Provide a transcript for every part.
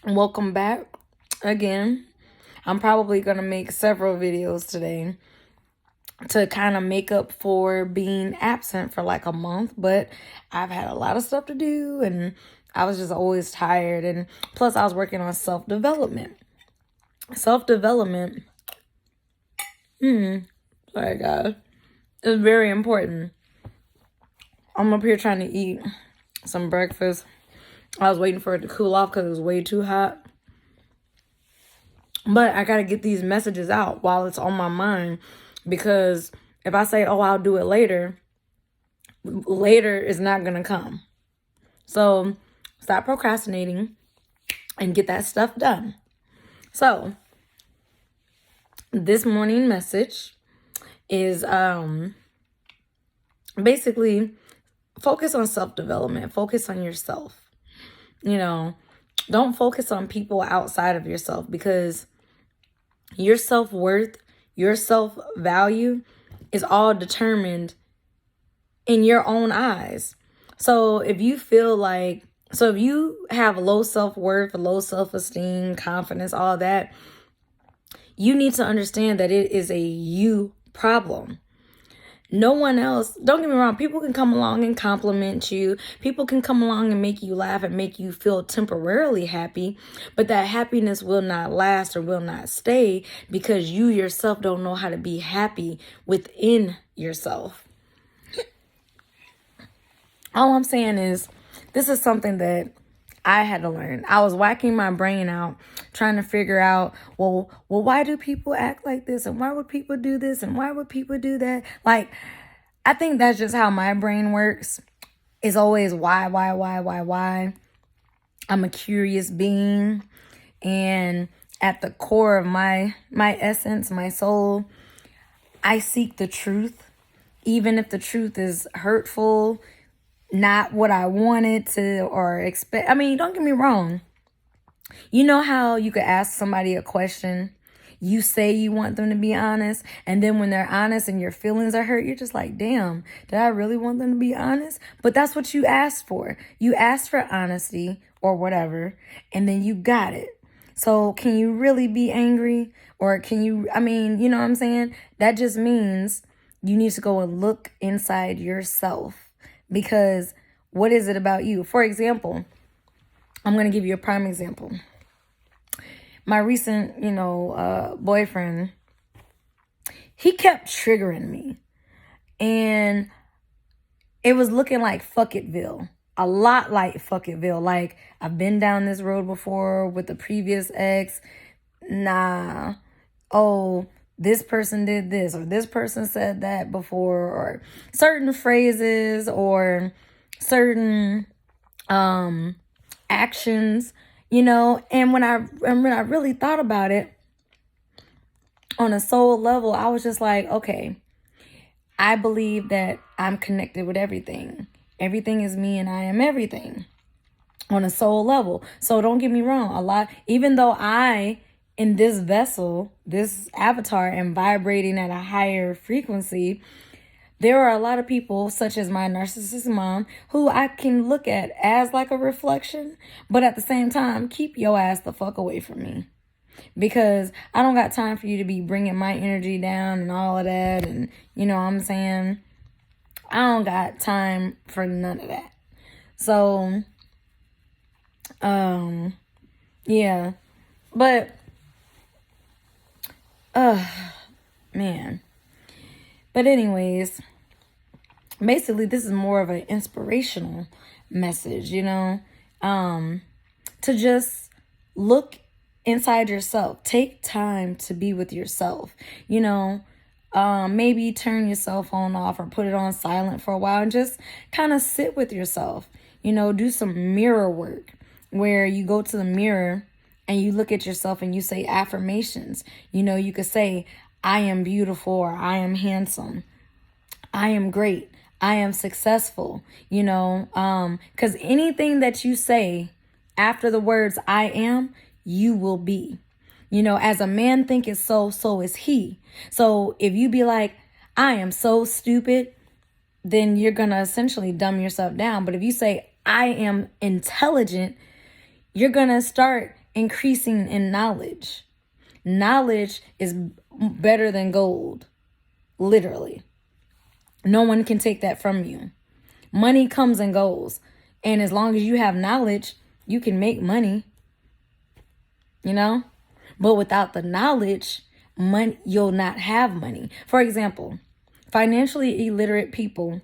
Welcome back again. I'm probably going to make several videos today to kind of make up for being absent for like a month, but I've had a lot of stuff to do and I was just always tired, and plus I was working on self-development. Self-development, sorry guys, is very important. I'm up here trying to eat some breakfast. I was waiting for it to cool off because it was way too hot. But I got to get these messages out while it's on my mind, because if I say, oh, I'll do it later, later is not going to come. So stop procrastinating and get that stuff done. So this morning message is basically focus on self-development. Focus on yourself. Don't focus on people outside of yourself, because your self-worth, your self-value is all determined in your own eyes. So if you have low self-worth, low self-esteem, confidence, all that, you need to understand that it is a you problem. No one else, don't get me wrong, people can come along and compliment you. People can come along and make you laugh and make you feel temporarily happy, but that happiness will not last or will not stay, because you yourself don't know how to be happy within yourself. All I'm saying is, this is something that I had to learn. I was whacking my brain out, trying to figure out, well, why do people act like this? And why would people do this? And why would people do that? Like, I think that's just how my brain works. It's always why? I'm a curious being. And at the core of my essence, my soul, I seek the truth. Even if the truth is hurtful, not what I wanted to or expect. I mean, don't get me wrong. You know how you could ask somebody a question, you say you want them to be honest, and then when they're honest and your feelings are hurt, you're just like, damn, did I really want them to be honest? But that's what you asked for. You asked for honesty or whatever, and then you got it. So can you really be angry? Or can you, you know what I'm saying? That just means you need to go and look inside yourself. Because what is it about you? For example, I'm going to give you a prime example. My recent, boyfriend, he kept triggering me. And it was looking like fuck itville. A lot like fuck itville. Like, I've been down this road before with the previous ex. Nah. Oh, this person did this, or this person said that before, or certain phrases or certain actions, and when I really thought about it on a soul level, I was just like, okay, I believe that I'm connected with everything. Everything is me and I am everything on a soul level. So don't get me wrong, even though in this vessel, this avatar, am vibrating at a higher frequency, there are a lot of people, such as my narcissistic mom, who I can look at as like a reflection, but at the same time, keep your ass the fuck away from me. Because I don't got time for you to be bringing my energy down and all of that, and you know what I'm saying? I don't got time for none of that. So, yeah, but man. But anyways, basically this is more of an inspirational message, to just look inside yourself. Take time to be with yourself, maybe turn your cell phone off or put it on silent for a while and just kind of sit with yourself, do some mirror work where you go to the mirror and you look at yourself and you say affirmations. You could say, I am beautiful, or I am handsome. I am great. I am successful, because anything that you say after the words I am, you will be. As a man thinketh so is he. So if you be like, I am so stupid, then you're going to essentially dumb yourself down. But if you say, I am intelligent, you're going to start increasing in knowledge. Knowledge is better than gold, literally. No one can take that from you. Money comes and goes. And as long as you have knowledge, you can make money, you know? But without the knowledge, money, you'll not have money. For example, financially illiterate people,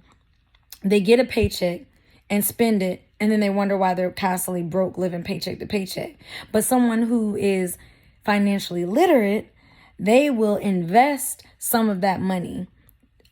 they get a paycheck and spend it, and then they wonder why they're constantly broke, living paycheck to paycheck. But someone who is financially literate, they will invest some of that money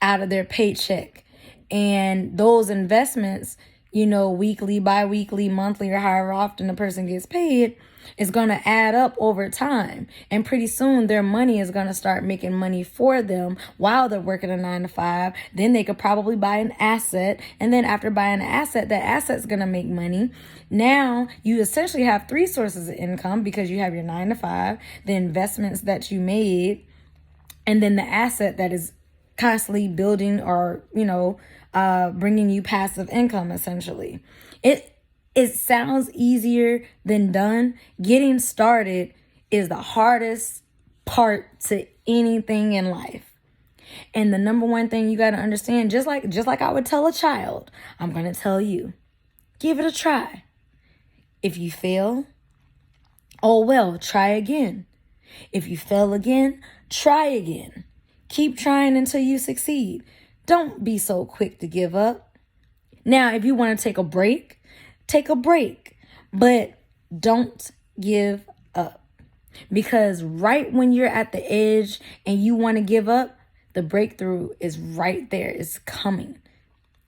out of their paycheck. And those investments, weekly, bi-weekly, monthly, or however often the person gets paid, is going to add up over time. And pretty soon their money is going to start making money for them while they're working a 9 to 5. Then they could probably buy an asset. And then after buying an asset, that asset's going to make money. Now you essentially have 3 sources of income because you have your 9 to 5, the investments that you made, and then the asset that is constantly building or, bringing you passive income, essentially. It sounds easier than done. Getting started is the hardest part to anything in life. And the number one thing you got to understand, just like I would tell a child, I'm going to tell you, give it a try. If you fail, oh well, try again. If you fail again, try again. Keep trying until you succeed. Don't be so quick to give up. Now, if you want to take a break, but don't give up. Because right when you're at the edge and you want to give up, the breakthrough is right there. It's coming.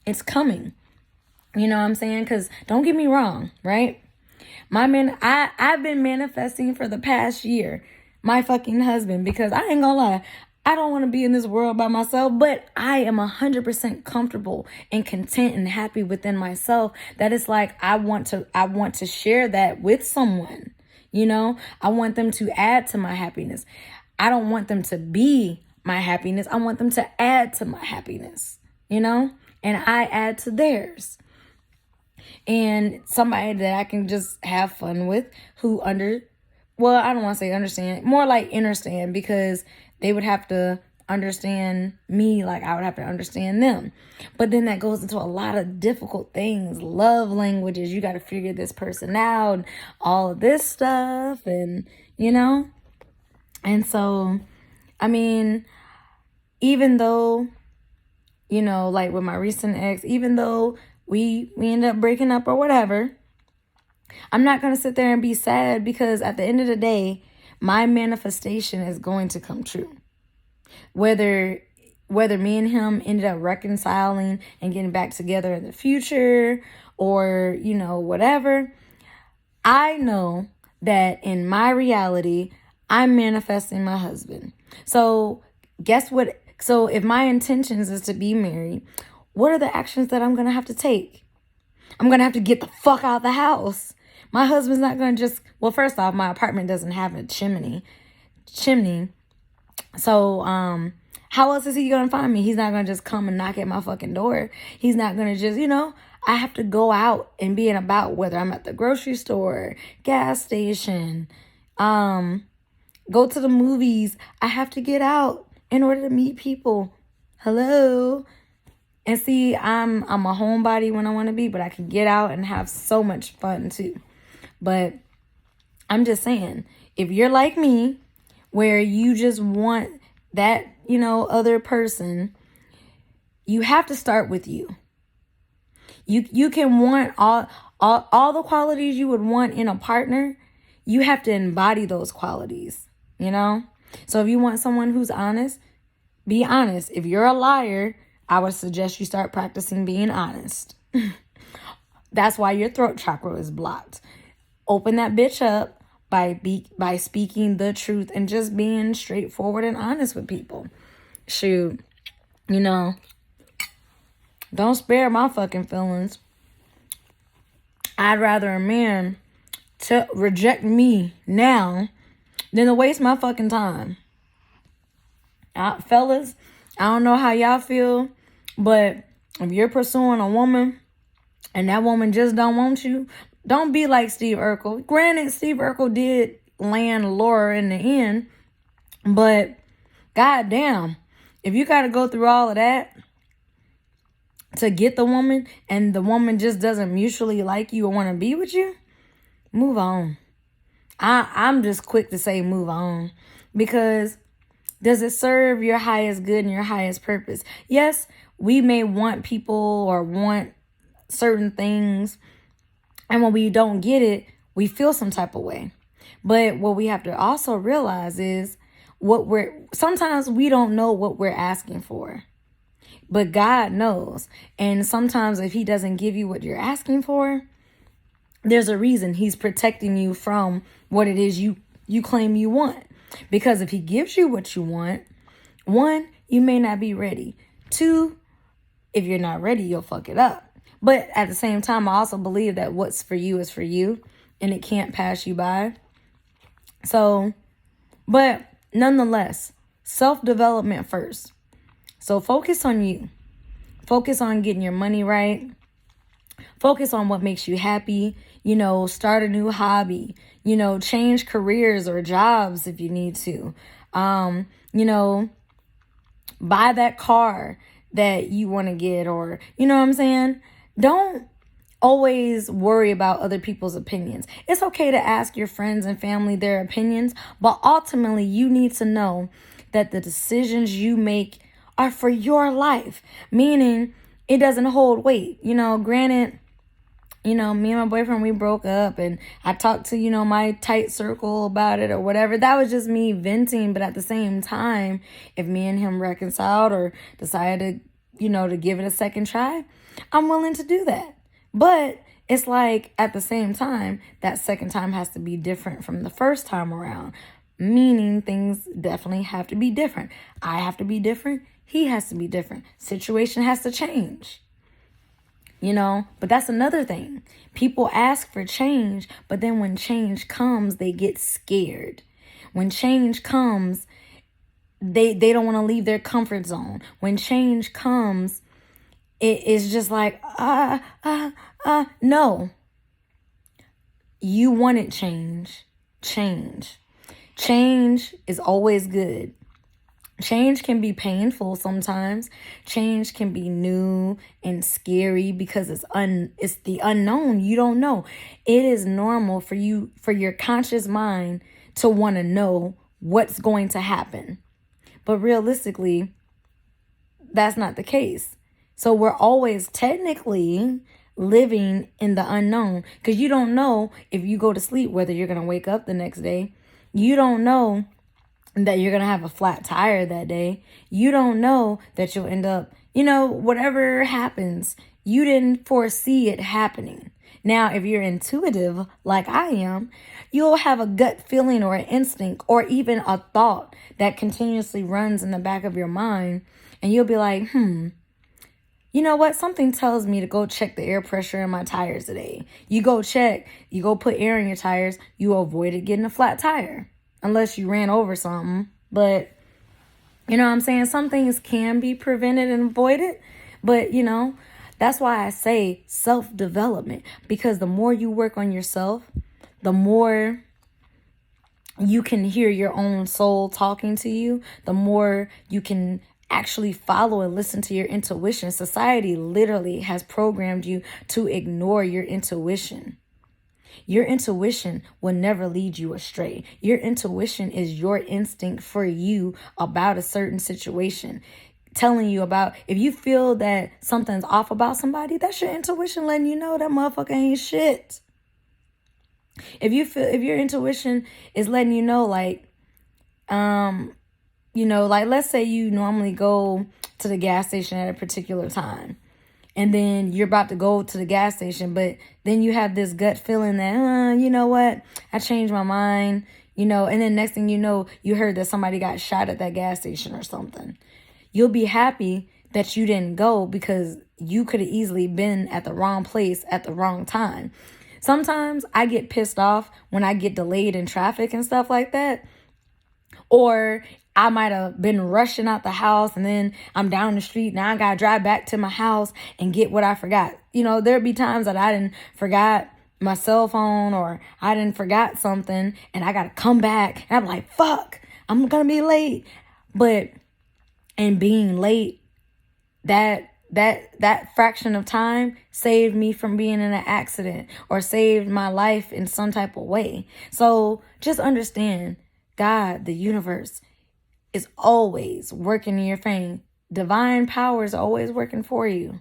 It's coming. You know what I'm saying? Because don't get me wrong, right? I've been manifesting for the past year, my fucking husband, because I ain't gonna lie, I don't want to be in this world by myself, but I am 100% comfortable and content and happy within myself that it's like I want to share that with someone. I want them to add to my happiness. I don't want them to be my happiness. I want them to add to my happiness, and I add to theirs. And somebody that I can just have fun with who I don't want to say understand, more like understand, because they would have to understand me like I would have to understand them. But then that goes into a lot of difficult things, love languages. You got to figure this person out, all of this stuff, and And so, even though, like with my recent ex, even though we ended up breaking up or whatever, I'm not going to sit there and be sad, because at the end of the day, my manifestation is going to come true. Whether me and him ended up reconciling and getting back together in the future or, whatever, I know that in my reality, I'm manifesting my husband. So guess what? So if my intentions is to be married, what are the actions that I'm going to have to take? I'm going to have to get the fuck out of the house. My husband's not going to just, well, first off, my apartment doesn't have a chimney. So, how else is he going to find me? He's not going to just come and knock at my fucking door. He's not going to just, I have to go out and be about, whether I'm at the grocery store, gas station, go to the movies. I have to get out in order to meet people. Hello. And see, I'm a homebody when I want to be, but I can get out and have so much fun too. But I'm just saying, if you're like me, where you just want that, other person, you have to start with you. You can want all the qualities you would want in a partner. You have to embody those qualities, So if you want someone who's honest, be honest. If you're a liar, I would suggest you start practicing being honest. That's why your throat chakra is blocked. Open that bitch up by speaking the truth and just being straightforward and honest with people. Shoot, don't spare my fucking feelings. I'd rather a man to reject me now than to waste my fucking time. Fellas, I don't know how y'all feel, but if you're pursuing a woman and that woman just don't want you, Don't be like Steve Urkel. Granted, Steve Urkel did land Laura in the end, but goddamn, if you got to go through all of that to get the woman, and the woman just doesn't mutually like you or want to be with you, move on. I'm just quick to say move on, because does it serve your highest good and your highest purpose? Yes, we may want people or want certain things, and when we don't get it, we feel some type of way. But what we have to also realize is sometimes we don't know what we're asking for, but God knows. And sometimes if he doesn't give you what you're asking for, there's a reason. He's protecting you from what it is you claim you want. Because if he gives you what you want, 1, you may not be ready. 2, if you're not ready, you'll fuck it up. But at the same time, I also believe that what's for you is for you, and it can't pass you by. So, but nonetheless, self-development first. So focus on you. Focus on getting your money right. Focus on what makes you happy. Start a new hobby. Change careers or jobs if you need to. Buy that car that you want to get, or, you know what I'm saying? Don't always worry about other people's opinions. It's okay to ask your friends and family their opinions, but ultimately you need to know that the decisions you make are for your life, meaning it doesn't hold weight. Granted, me and my boyfriend, we broke up, and I talked to, my tight circle about it or whatever. That was just me venting. But at the same time, if me and him reconciled or decided to give it a second try, I'm willing to do that. But it's like, at the same time, that second time has to be different from the first time around, meaning things definitely have to be different. I have to be different. He has to be different. Situation has to change. But that's another thing. People ask for change, but then when change comes, they get scared. When change comes, they don't want to leave their comfort zone. When change comes, it is just like, no. You wanted change. Change is always good. Change can be painful sometimes. Change can be new and scary because it's the unknown. You don't know. It is normal for your conscious mind to want to know what's going to happen. But realistically, that's not the case. So we're always technically living in the unknown, because you don't know if you go to sleep whether you're going to wake up the next day. You don't know that you're going to have a flat tire that day. You don't know that you'll end up, whatever happens, you didn't foresee it happening. Now, if you're intuitive like I am, you'll have a gut feeling or an instinct or even a thought that continuously runs in the back of your mind. And you'll be like, you know what? Something tells me to go check the air pressure in my tires today. You go check, you go put air in your tires, you avoided getting a flat tire. Unless you ran over something. But, you know what I'm saying? Some things can be prevented and avoided. But, that's why I say self-development. Because the more you work on yourself, the more you can hear your own soul talking to you. The more you can actually follow and listen to your intuition. Society literally has programmed you to ignore your intuition. Your intuition will never lead you astray. Your intuition is your instinct for you about a certain situation. Telling you about, if you feel that something's off about somebody, that's your intuition letting you know that motherfucker ain't shit. If your intuition is letting you know, like, let's say you normally go to the gas station at a particular time. And then you're about to go to the gas station, but then you have this gut feeling that, you know what? I changed my mind, and then next thing you know, you heard that somebody got shot at that gas station or something. You'll be happy that you didn't go, because you could have easily been at the wrong place at the wrong time. Sometimes I get pissed off when I get delayed in traffic and stuff like that. Or I might have been rushing out the house, and then I'm down the street. Now I got to drive back to my house and get what I forgot. There'd be times that I didn't forgot my cell phone, or I didn't forgot something and I got to come back. And I'm like, fuck, I'm going to be late. But in being late, that fraction of time saved me from being in an accident or saved my life in some type of way. So just understand, God, the universe, is always working in your favor. Divine power is always working for you.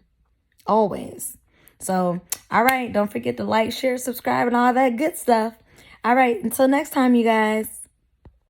Always. So, all right. Don't forget to like, share, subscribe, and all that good stuff. All right. Until next time, you guys.